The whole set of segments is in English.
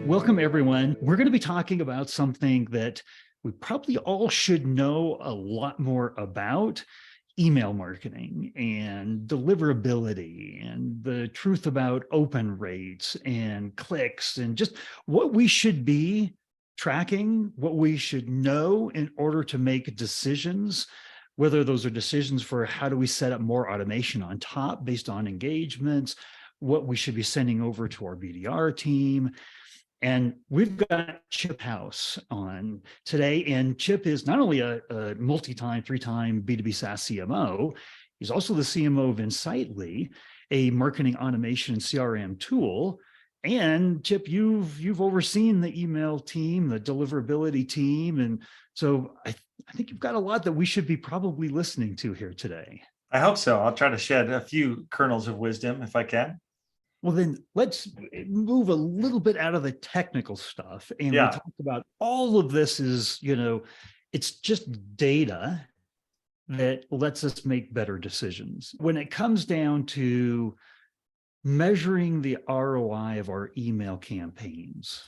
Welcome, everyone. We're going to be talking about something that we probably all should know a lot more about: email marketing and deliverability and the truth about open rates and clicks and just what we should be tracking, what we should know in order to make decisions, whether those are decisions for how do we set up more automation on top based on engagements, what we should be sending over to our BDR team. And we've got Chip House on today. And Chip is not only a multi-time, three-time B2B SaaS CMO, he's also the CMO of Insightly, a marketing automation and CRM tool. And Chip, you've overseen the email team, the deliverability team. And so I think you've got a lot that we should be probably listening to here today. I hope so. I'll try to shed a few kernels of wisdom if I can. Well, then let's move a little bit out of the technical stuff. And we talked about all of this is, it's just data that lets us make better decisions. When it comes down to measuring the ROI of our email campaigns,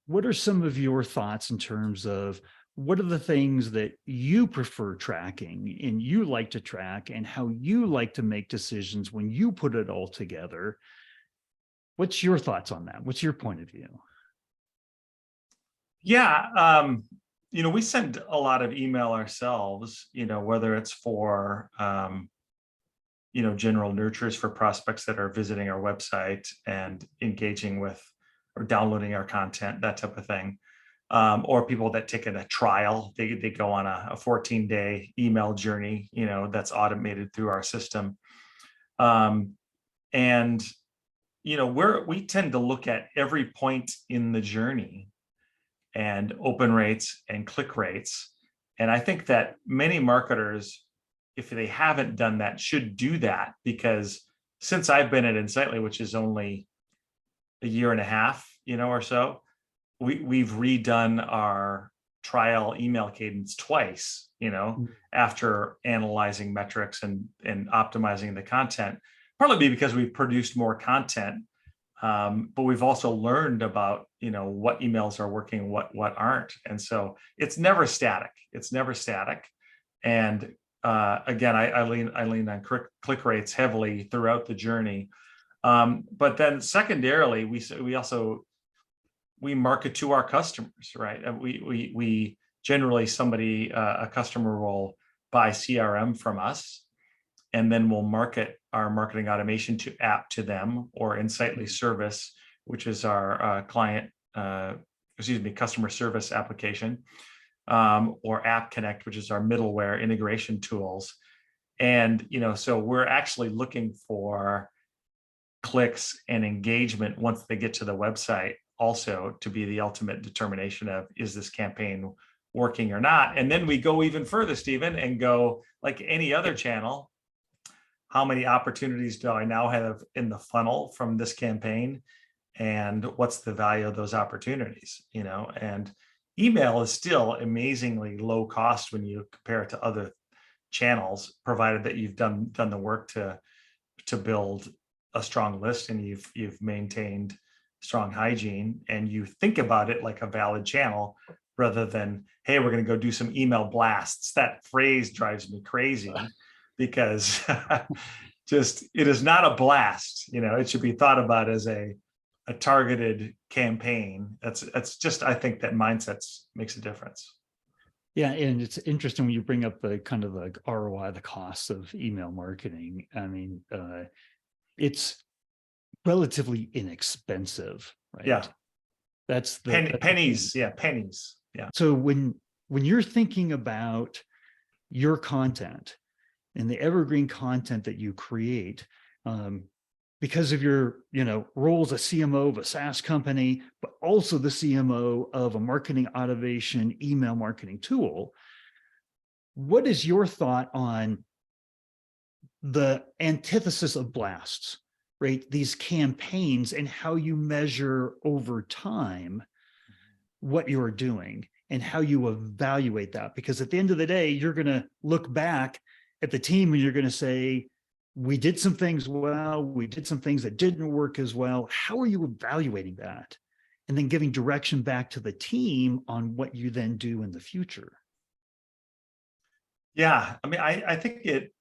what are some of your thoughts in terms of what are the things that you prefer tracking and you like to track and how you like to make decisions when you put it all together? What's your thoughts on that? What's your point of view? Yeah, we send a lot of email ourselves, whether it's for, general nurtures for prospects that are visiting our website and engaging with or downloading our content, that type of thing. Or people that take a trial, they go on a 14-day email journey, that's automated through our system. And we tend to look at every point in the journey and open rates and click rates. And I think that many marketers, if they haven't done that, should do that, because since I've been at Insightly, which is only a year and a half, or so, we've redone our trial email cadence twice, after analyzing metrics and optimizing the content, partly because we've produced more content, but we've also learned about, what emails are working, what aren't. And so it's never static. And again, I lean on click rates heavily throughout the journey. But then secondarily, we market to our customers, right? And we generally a customer will buy CRM from us, and then we'll market our marketing automation app to them, or Insightly Service, which is our customer service application, or App Connect, which is our middleware integration tools. And, so we're actually looking for clicks and engagement once they get to the website, also to be the ultimate determination of, is this campaign working or not? And then we go even further, Stephen, and go, like any other channel, how many opportunities do I now have in the funnel from this campaign? And what's the value of those opportunities? And email is still amazingly low cost when you compare it to other channels, provided that you've done the work to build a strong list and you've maintained strong hygiene, and you think about it like a valid channel rather than, hey, we're going to go do some email blasts. That phrase drives me crazy, because it is not a blast. It should be thought about as a targeted campaign. That's just, I think that mindset makes a difference. Yeah, and it's interesting when you bring up the kind of the ROI, the cost of email marketing. I mean, it's relatively inexpensive, right? Yeah, that's pennies. Yeah, pennies. Yeah. So when you're thinking about your content and the evergreen content that you create, because of your role as a CMO of a SaaS company, but also the CMO of a marketing automation email marketing tool, what is your thought on the antithesis of blasts, right? These campaigns, and how you measure over time what you're doing and how you evaluate that? Because at the end of the day, you're going to look back at the team and you're going to say, we did some things well, we did some things that didn't work as well. How are you evaluating that? and then giving direction back to the team on what you then do in the future. Yeah, I mean, I think it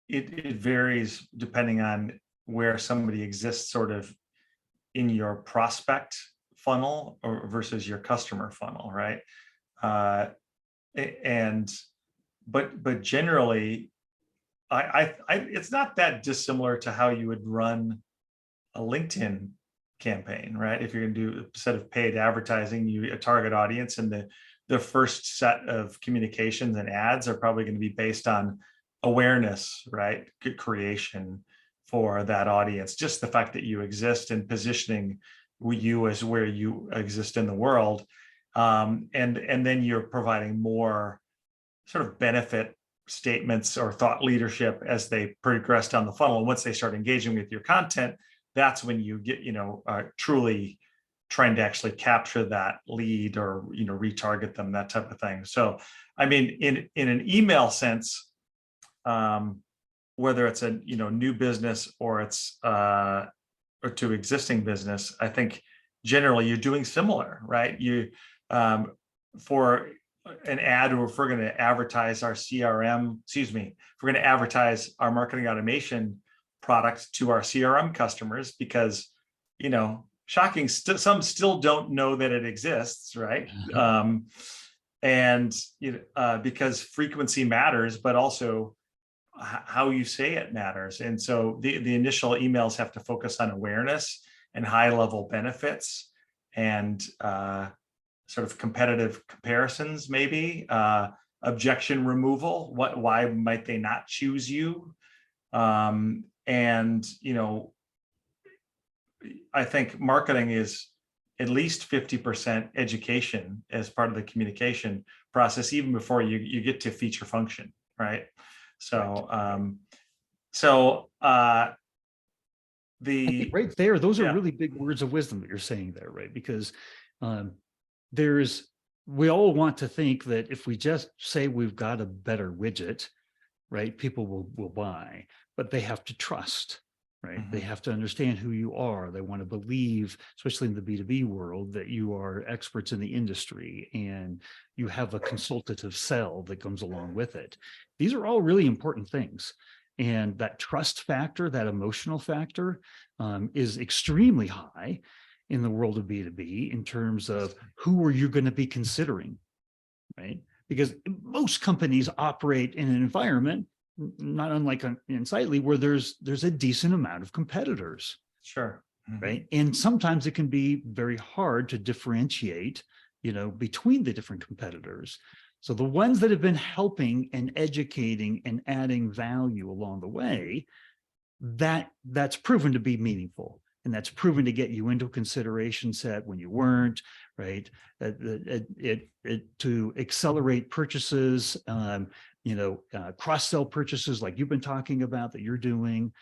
varies depending on where somebody exists sort of in your prospect funnel or versus your customer funnel, right? And but generally, it's not that dissimilar to how you would run a LinkedIn campaign, right? If you're going to do a set of paid advertising, a target audience, and the first set of communications and ads are probably going to be based on awareness, right? Good creation for that audience. Just the fact that you exist and positioning you as where you exist in the world. And then you're providing more sort of benefit statements or thought leadership as they progress down the funnel. And once they start engaging with your content, that's when you get, truly trying to actually capture that lead or, retarget them, that type of thing. So, I mean, in an email sense, whether it's a, new business or it's, or to existing business, I think generally you're doing similar, right? For an ad, or if we're going to advertise our CRM, if we're going to advertise our marketing automation product to our CRM customers, because, shocking, some still don't know that it exists, right? And because frequency matters, but also how you say it matters. And so the initial emails have to focus on awareness and high level benefits and sort of competitive comparisons, maybe objection removal. Why might they not choose you? And I think marketing is at least 50% education as part of the communication process, even before you get to feature function, right? So, I think right there, those are yeah. really big words of wisdom that you're saying there, right? Because we all want to think that if we just say we've got a better widget, right, people will buy, but they have to trust, right? Mm-hmm. They have to understand who you are. They want to believe, especially in the B2B world, that you are experts in the industry and you have a consultative sell that comes along with it. These are all really important things. And that trust factor, that emotional factor, is extremely high in the world of B2B in terms of who are you going to be considering, right? Because most companies operate in an environment, not unlike Insightly, where there's a decent amount of competitors. Sure. Mm-hmm. Right. And sometimes it can be very hard to differentiate, between the different competitors. So the ones that have been helping and educating and adding value along the way, that's proven to be meaningful. And that's proven to get you into a consideration set when you weren't, right? To accelerate purchases, cross-sell purchases like you've been talking about that you're doing.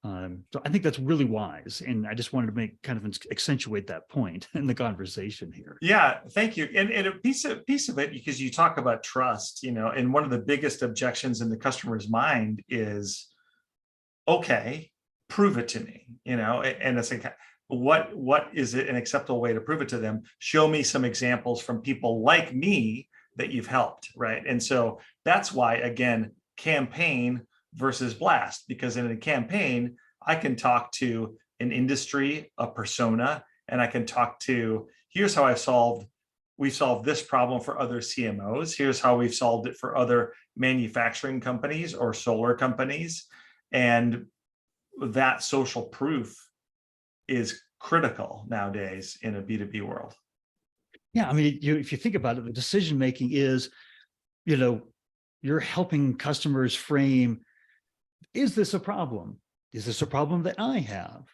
So I think that's really wise. And I just wanted to kind of accentuate that point in the conversation here. Yeah, thank you. And a piece of it, because you talk about trust, and one of the biggest objections in the customer's mind is, okay, prove it to me, and it's like, what is it an acceptable way to prove it to them? Show me some examples from people like me that you've helped, right? And so that's why, again, campaign versus blast, because in a campaign, I can talk to an industry, a persona, and I can talk to, here's how we solved this problem for other CMOs. Here's how we've solved it for other manufacturing companies or solar companies. And that social proof is critical nowadays in a B2B world. Yeah, I mean, if you think about it, the decision-making is, you're helping customers frame, is this a problem? Is this a problem that I have?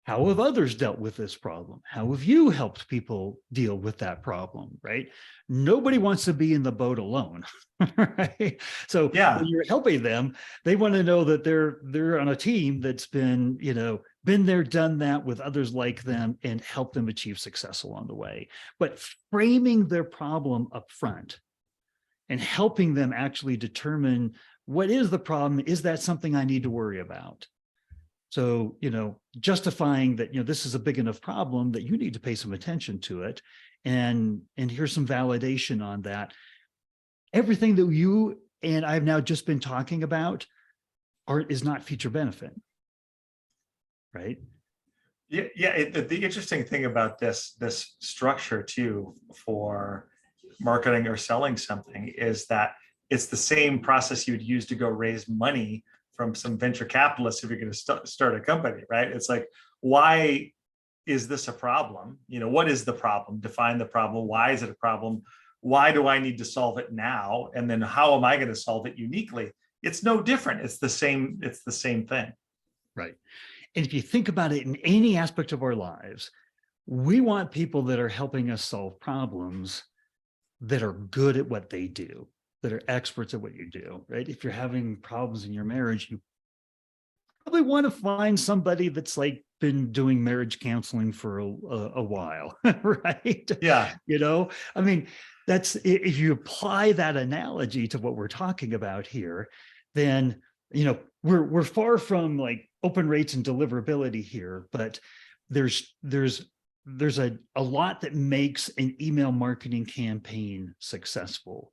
How have others dealt with this problem? How have you helped people deal with that problem, right? Nobody wants to be in the boat alone, right? So when you're helping them, they want to know that they're on a team that's been, been there, done that with others like them and help them achieve success along the way. But framing their problem up front and helping them actually determine what is the problem, is that something I need to worry about? So, justifying that, this is a big enough problem that you need to pay some attention to it. And here's some validation on that. Everything that you and I've now just been talking about is not feature benefit, right? Yeah. The interesting thing about this structure too for marketing or selling something is that it's the same process you would use to go raise money from some venture capitalists if you're going to start a company, right? It's like, why is this a problem? What is the problem? Define the problem. Why is it a problem? Why do I need to solve it now? And then how am I going to solve it uniquely? It's no different. It's the same thing. Right. And if you think about it in any aspect of our lives, we want people that are helping us solve problems that are good at what they do, that are experts at what you do, right? If you're having problems in your marriage, you probably want to find somebody that's like been doing marriage counseling for a while, right? Yeah. I mean, that's, if you apply that analogy to what we're talking about here, then, we're far from like open rates and deliverability here, but there's a lot that makes an email marketing campaign successful.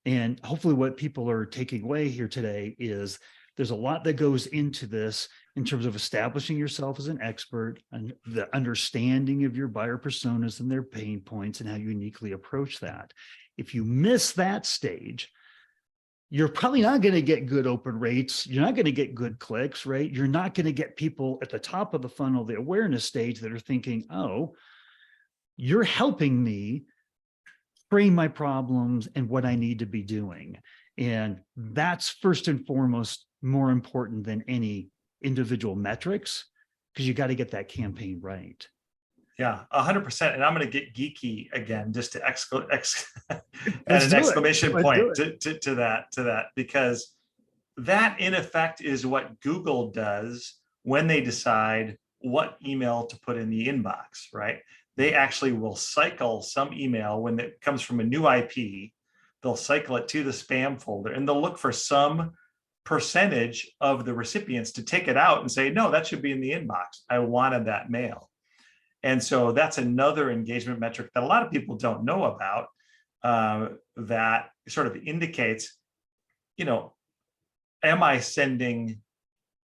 And hopefully what people are taking away here today is there's a lot that goes into this in terms of establishing yourself as an expert and the understanding of your buyer personas and their pain points and how you uniquely approach that. If you miss that stage, you're probably not going to get good open rates. You're not going to get good clicks, right? You're not going to get people at the top of the funnel, the awareness stage, that are thinking, oh, you're helping me frame my problems and what I need to be doing. And that's first and foremost more important than any individual metrics, because you got to get that campaign right. Yeah, 100%. And I'm going to get geeky again, just to add Let's an do it. exclamation Let's point do it. to that, because that in effect is what Google does when they decide what email to put in the inbox, right? They actually will cycle some email when it comes from a new IP. They'll cycle it to the spam folder and they'll look for some percentage of the recipients to take it out and say, no, that should be in the inbox. I wanted that mail. And so that's another engagement metric that a lot of people don't know about, that sort of indicates, am I sending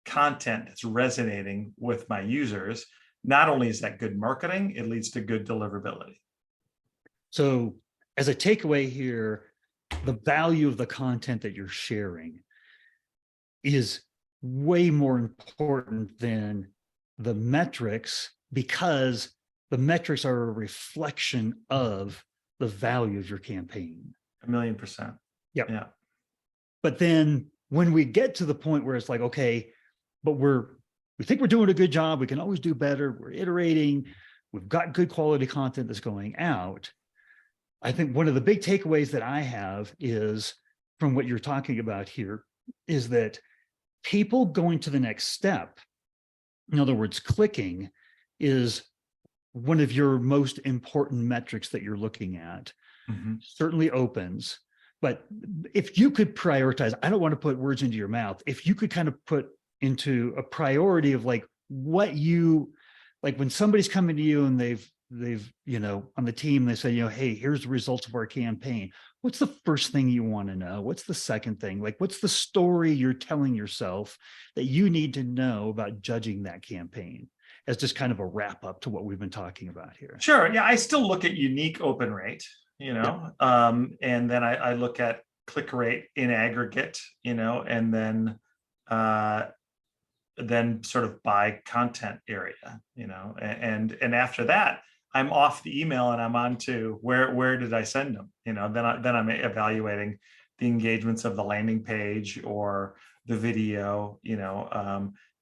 content that's resonating with my users? Not only is that good marketing, it leads to good deliverability. So as a takeaway here, the value of the content that you're sharing is way more important than the metrics, because the metrics are a reflection of the value of your campaign. 1,000,000%. Yep. Yeah. But then when we get to the point where it's like, okay, but we think we're doing a good job, we can always do better, we're iterating, we've got good quality content that's going out. I think one of the big takeaways that I have is from what you're talking about here is that people going to the next step, in other words, clicking, is one of your most important metrics that you're looking at. Mm-hmm. Certainly opens. But if you could prioritize, I don't want to put words into your mouth, if you could kind of put into a priority of like what you, like when somebody's coming to you and they've, on the team, they say, hey, here's the results of our campaign. What's the first thing you want to know? What's the second thing? Like, what's the story you're telling yourself that you need to know about judging that campaign, as just kind of a wrap up to what we've been talking about here? Sure. Yeah. I still look at unique open rate, and then I look at click rate in aggregate, and then sort of by content area, and after that, I'm off the email and I'm on to where did I send them? Then I'm evaluating the engagements of the landing page or the video,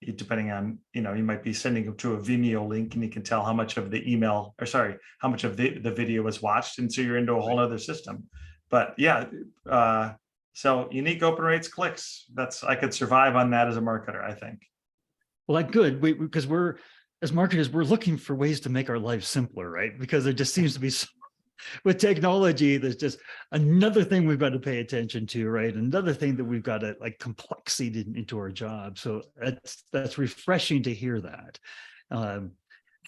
depending on, you might be sending them to a Vimeo link and you can tell how much of the email, or sorry, how much of the video was watched. And so you're into a whole other system. But yeah, so unique open rates, clicks, I could survive on that as a marketer, I think. Well, that's good, because as marketers, we're looking for ways to make our lives simpler, right? Because there just seems to be with technology, there's just another thing we've got to pay attention to, right? Another thing that we've got to like complexity into our job. So that's refreshing to hear that.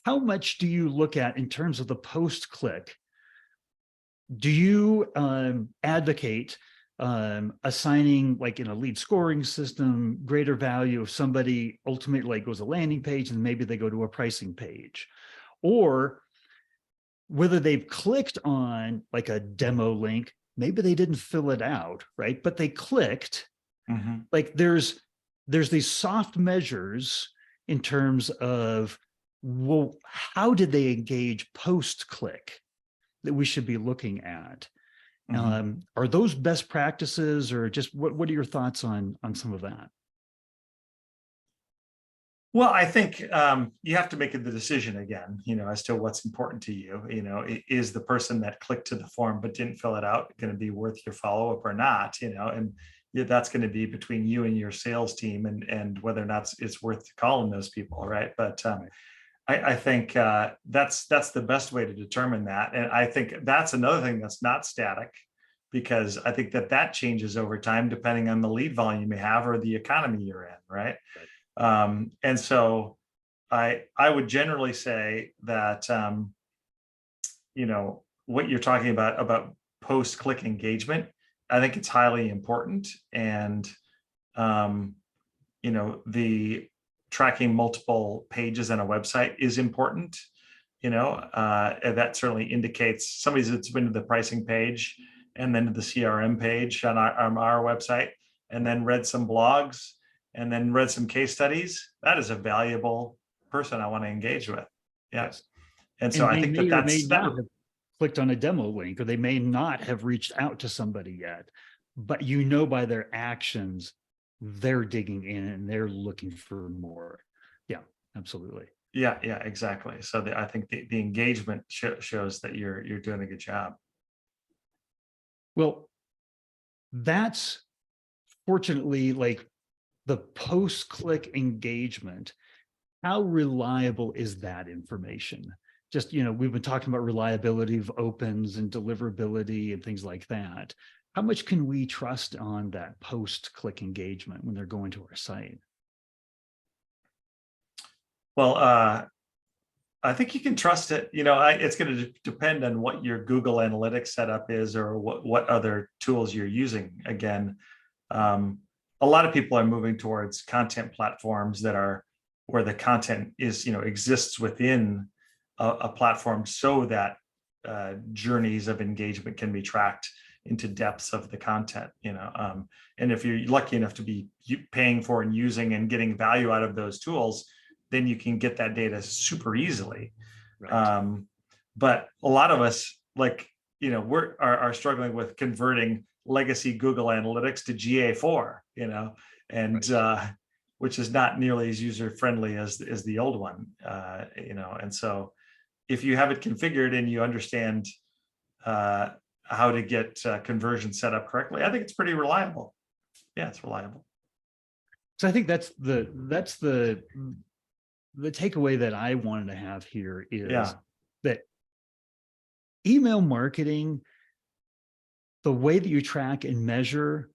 How much do you look at in terms of the post-click? Do you advocate assigning, like in a lead scoring system, greater value if somebody ultimately like goes a landing page and maybe they go to a pricing page, or whether they've clicked on like a demo link, maybe they didn't fill it out, right? But they clicked. Like there's these soft measures in terms of, well, how did they engage post-click that we should be looking at? Are those best practices, or just what are your thoughts on some of that? Well, I think you have to make the decision again, as to what's important to you. Is the person that clicked to the form but didn't fill it out going to be worth your follow-up or not? And that's going to be between you and your sales team, and whether or not it's worth calling those people, right? But I think that's the best way to determine that. And I think that's another thing that's not static, because I think that changes over time depending on the lead volume you have or the economy you're in, right? And so I would generally say that what you're talking about post-click engagement, I think it's highly important. And the tracking multiple pages on a website is important. And that certainly indicates somebody that's been to the pricing page and then to the CRM page on our website, and then read some blogs, and then read some case studies. That is a valuable person I want to engage with. Yes. And so I think that's have clicked on a demo link, or they may not have reached out to somebody yet, but by their actions, they're digging in and they're looking for more. Yeah, absolutely. Yeah, exactly. So I think the engagement shows that you're doing a good job. Well, that's fortunately like the post-click engagement. How reliable is that information? Just, we've been talking about reliability of opens and deliverability and things like that. How much can we trust on that post-click engagement when they're going to our site? Well, I think you can trust it. It's going to depend on what your Google Analytics setup is, or what other tools you're using. Again, a lot of people are moving towards content platforms that are where the content is, exists within a platform, so that journeys of engagement can be tracked into depths of the content. And if you're lucky enough to be paying for and using and getting value out of those tools, then you can get that data super easily. Right. But a lot of us, are struggling with converting legacy Google Analytics to GA4, and right. Which is not nearly as user friendly as the old one, And so, if you have it configured and you understand how to get conversion set up correctly, I think it's pretty reliable. Yeah, it's reliable. So I think that's the takeaway that I wanted to have here is that email marketing, the way that you track and measure,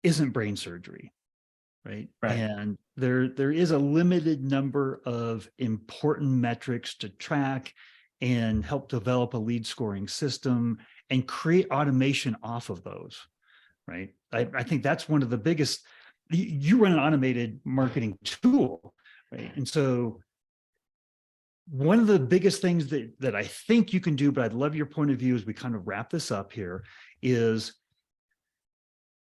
isn't brain surgery, right? And there is a limited number of important metrics to track and help develop a lead scoring system and create automation off of those, right? I think that's one of the biggest. You run an automated marketing tool, right? And so one of the biggest things that I think you can do, but I'd love your point of view as we kind of wrap this up here, is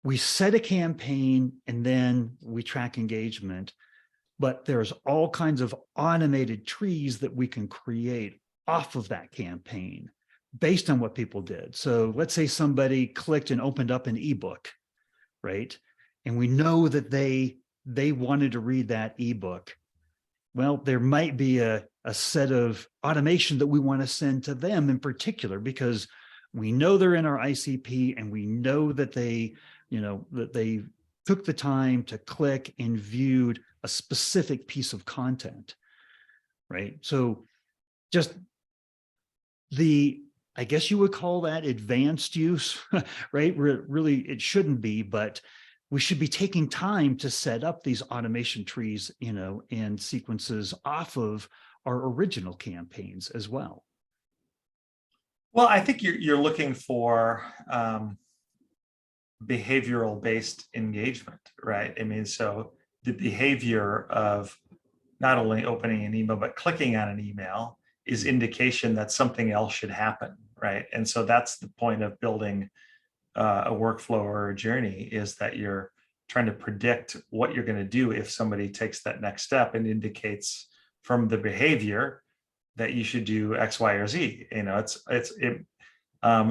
we set a campaign and then we track engagement, but there's all kinds of automated trees that we can create off of that campaign based on what people did. So let's say somebody clicked and opened up an ebook, right? And we know that they wanted to read that ebook. Well, there might be a set of automation that we want to send to them in particular, because we know they're in our ICP and we know that they took the time to click and viewed a specific piece of content, right? So just the I guess you would call that advanced use, right? Really, it shouldn't be, but we should be taking time to set up these automation trees, and sequences off of our original campaigns as well. Well, I think you're looking for behavioral based engagement, right? I mean, so the behavior of not only opening an email, but clicking on an email is indication that something else should happen, right? And so that's the point of building a workflow or a journey, is that you're trying to predict what you're going to do if somebody takes that next step and indicates from the behavior that you should do X, Y, or Z.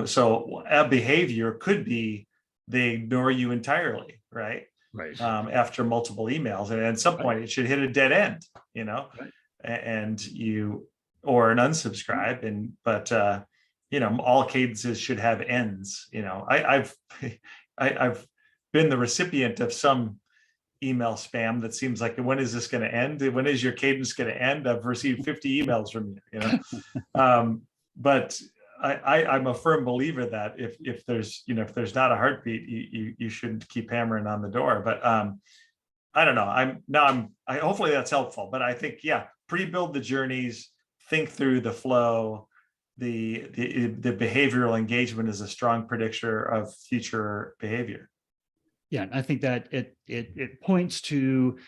So a behavior could be they ignore you entirely, right? Right. After multiple emails, and at some point it should hit a dead end, Right. and or an unsubscribe. But all cadences should have ends. I've been the recipient of some email spam that seems like, when is this going to end? When is your cadence going to end? I've received 50 emails from you. But I'm a firm believer that if there's not a heartbeat, you shouldn't keep hammering on the door. But I don't know. Hopefully that's helpful. But I think, pre-build the journeys, think through the flow. The behavioral engagement is a strong predictor of future behavior. Yeah, I think that it points to,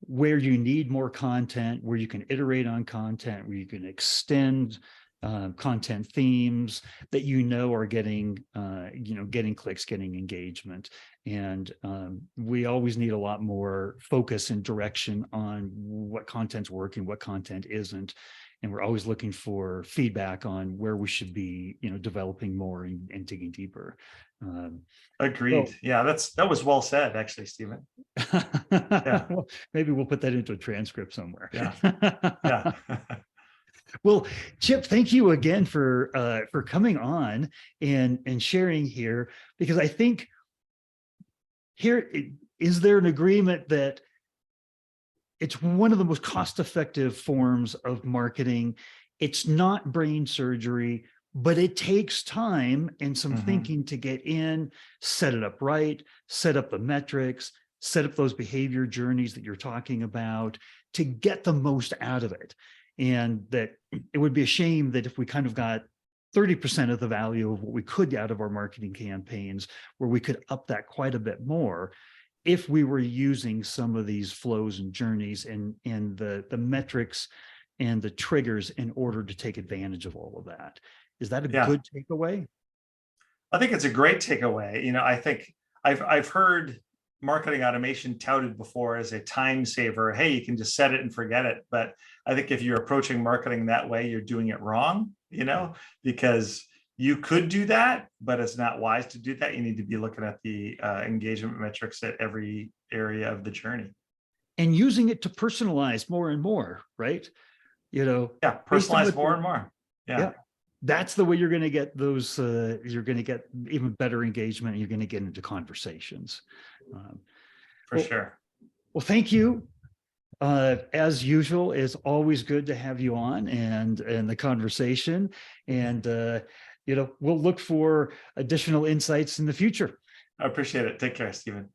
where you need more content, where you can iterate on content, where you can extend content themes that are getting clicks, getting engagement. And we always need a lot more focus and direction on what content's working, what content isn't. And we're always looking for feedback on where we should be, developing more and digging deeper. Agreed. So, yeah, that was well said, actually, Stephen. Yeah. Well, maybe we'll put that into a transcript somewhere. Yeah. Yeah. Well, Chip, thank you again for coming on and sharing here, because I think is there an agreement that it's one of the most cost-effective forms of marketing? It's not brain surgery, but it takes time and some thinking to get in, set it up right, set up the metrics, set up those behavior journeys that you're talking about to get the most out of it. And that it would be a shame that if we kind of got 30% of the value of what we could out of our marketing campaigns, where we could up that quite a bit more, if we were using some of these flows and journeys and the metrics and the triggers in order to take advantage of all of that. Is that a good takeaway? I think it's a great takeaway. I think I've heard marketing automation touted before as a time saver. Hey, you can just set it and forget it. But I think if you're approaching marketing that way, you're doing it wrong, because you could do that, but it's not wise to do that. You need to be looking at the engagement metrics at every area of the journey. And using it to personalize more and more, right? Yeah, personalize more and more. Yeah. That's the way you're going to get those, you're going to get even better engagement, and you're going to get into conversations. For sure. Well, thank you. As usual, it's always good to have you on and the conversation. And, we'll look for additional insights in the future. I appreciate it. Take care, Stephen.